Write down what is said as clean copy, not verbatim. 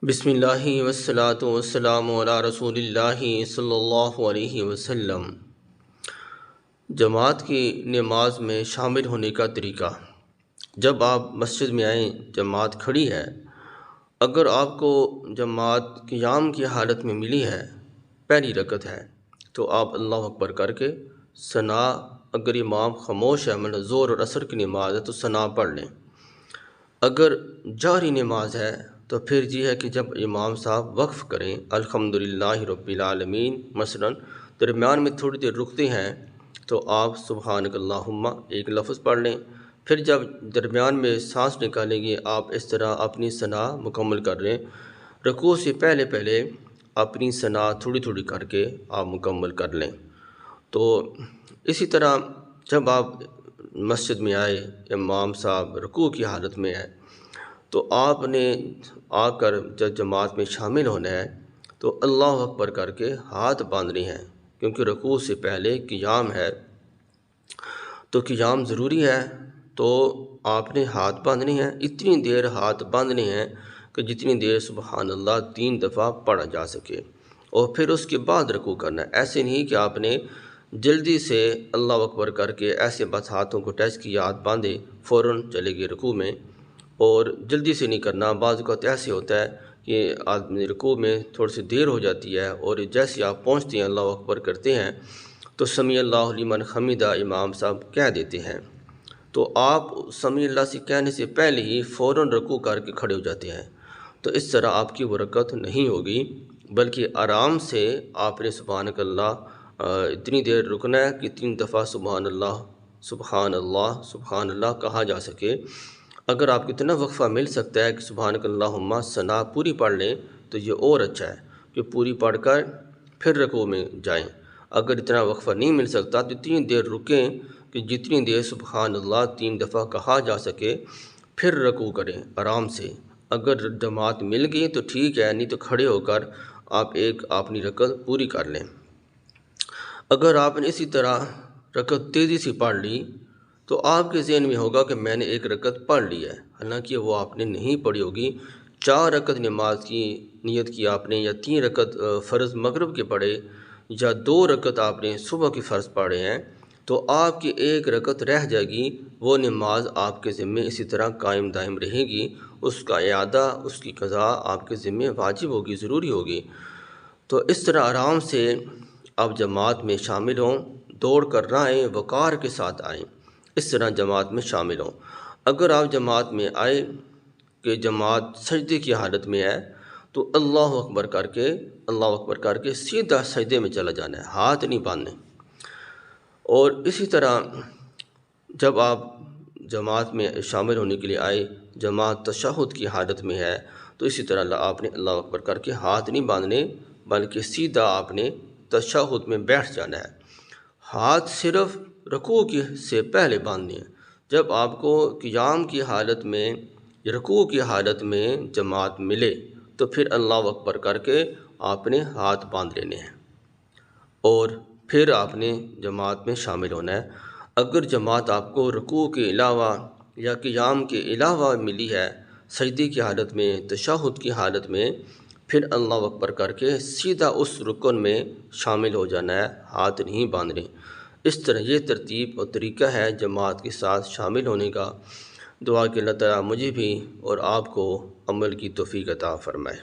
بسم اللہ والصلاة والسلام علی رسول اللہ صلی اللہ علیہ وسلم۔ جماعت کی نماز میں شامل ہونے کا طریقہ۔ جب آپ مسجد میں آئیں، جماعت کھڑی ہے، اگر آپ کو جماعت قیام کی حالت میں ملی ہے، پہلی رکعت ہے، تو آپ اللہ اکبر کر کے ثنا، اگر امام خاموش ہے، مطلب ظہر اور عصر کی نماز ہے تو ثنا پڑھ لیں۔ اگر جہری نماز ہے تو پھر یہ ہے کہ جب امام صاحب وقف کریں الحمدللہ رب العالمین مثلاً، درمیان میں تھوڑی دیر رکتے ہیں تو آپ سبحانک اللہم ایک لفظ پڑھ لیں۔ پھر جب درمیان میں سانس نکالیں گے آپ اس طرح اپنی ثنا مکمل کر لیں۔ رکوع سے پہلے اپنی ثنا تھوڑی تھوڑی کر کے آپ مکمل کر لیں۔ تو اسی طرح جب آپ مسجد میں آئے، امام صاحب رکوع کی حالت میں ہے، تو آپ نے آ کر جب جماعت میں شامل ہونا ہے تو اللہ اکبر کر کے ہاتھ باندھنے ہیں، کیونکہ رکوع سے پہلے قیام ہے تو قیام ضروری ہے، تو آپ نے ہاتھ باندھنے ہیں۔ اتنی دیر ہاتھ باندھنے ہیں کہ جتنی دیر سبحان اللہ 3 دفعہ پڑھا جا سکے، اور پھر اس کے بعد رکوع کرنا ہے۔ ایسے نہیں کہ آپ نے جلدی سے اللہ اکبر کر کے ایسے بس ہاتھوں کو ٹچ کیا، ہاتھ باندھے، فوراً چلے گئے رکوع میں، اور جلدی سے نہیں کرنا۔ بعض اوقات ایسے ہوتا ہے کہ آدمی رکوع میں تھوڑی سی دیر ہو جاتی ہے، اور جیسے آپ پہنچتے ہیں اللہ اکبر کرتے ہیں تو سمیع اللہ لمن حمیدہ امام صاحب کہہ دیتے ہیں، تو آپ سمیع اللہ سے کہنے سے پہلے ہی فوراً رکوع کر کے کھڑے ہو جاتے ہیں، تو اس طرح آپ کی وہ رکعت نہیں ہوگی، بلکہ آرام سے آپ نے سبحانک اللہ اتنی دیر رکنا ہے کہ 3 دفعہ سبحان اللہ سبحان اللہ سبحان اللہ کہا جا سکے۔ اگر آپ کو اتنا وقفہ مل سکتا ہے کہ سبحانک اللہم ثنا پوری پڑھ لیں تو یہ اور اچھا ہے کہ پوری پڑھ کر پھر رکوع میں جائیں۔ اگر اتنا وقفہ نہیں مل سکتا تو اتنی دیر رکیں کہ جتنی دیر سبحان اللہ 3 دفعہ کہا جا سکے، پھر رکوع کریں آرام سے۔ اگر جماعت مل گئی تو ٹھیک ہے، نہیں تو کھڑے ہو کر آپ اپنی رکعت پوری کر لیں۔ اگر آپ نے اسی طرح رکعت تیزی سے پڑھ لی تو آپ کے ذہن میں ہوگا کہ میں نے 1 رکعت پڑھ لی ہے، حالانکہ وہ آپ نے نہیں پڑھی ہوگی۔ 4 رکعت نماز کی نیت کی آپ نے، یا 3 رکعت فرض مغرب کے پڑھے، یا 2 رکعت آپ نے صبح کے فرض پڑھے ہیں، تو آپ کی 1 رکعت رہ جائے گی۔ وہ نماز آپ کے ذمے اسی طرح قائم دائم رہے گی، اس کا اعادہ، اس کی قضا آپ کے ذمے واجب ہوگی، ضروری ہوگی۔ تو اس طرح آرام سے آپ جماعت میں شامل ہوں، دوڑ کر نہ آئیں، وقار کے ساتھ آئیں، اس طرح جماعت میں شامل ہوں۔ اگر آپ جماعت میں آئے کہ جماعت سجدے کی حالت میں ہے تو اللہ اکبر کر کے سیدھا سجدے میں چلا جانا ہے، ہاتھ نہیں باندھنے۔ اور اسی طرح جب آپ جماعت میں شامل ہونے کے لیے آئے، جماعت تشہد کی حالت میں ہے، تو اسی طرح آپ نے اللہ اکبر کر کے ہاتھ نہیں باندھنے، بلکہ سیدھا آپ نے تشہد میں بیٹھ جانا ہے۔ ہاتھ صرف رکوع سے پہلے باندھنے ہیں۔ جب آپ کو قیام کی حالت میں، رکوع کی حالت میں جماعت ملے تو پھر اللہ اکبر کر کے آپ نے ہاتھ باندھ لینے ہیں، اور پھر آپ نے جماعت میں شامل ہونا ہے۔ اگر جماعت آپ کو رکوع کے علاوہ یا قیام کے علاوہ ملی ہے، سجدے کی حالت میں، تشہد کی حالت میں، پھر اللہ اکبر کر کے سیدھا اس رکن میں شامل ہو جانا ہے، ہاتھ نہیں باندھنے۔ اس طرح یہ ترتیب اور طریقہ ہے جماعت کے ساتھ شامل ہونے کا۔ دعا کہ اللہ تعالیٰ مجھے بھی اور آپ کو عمل کی توفیق عطا فرمائے۔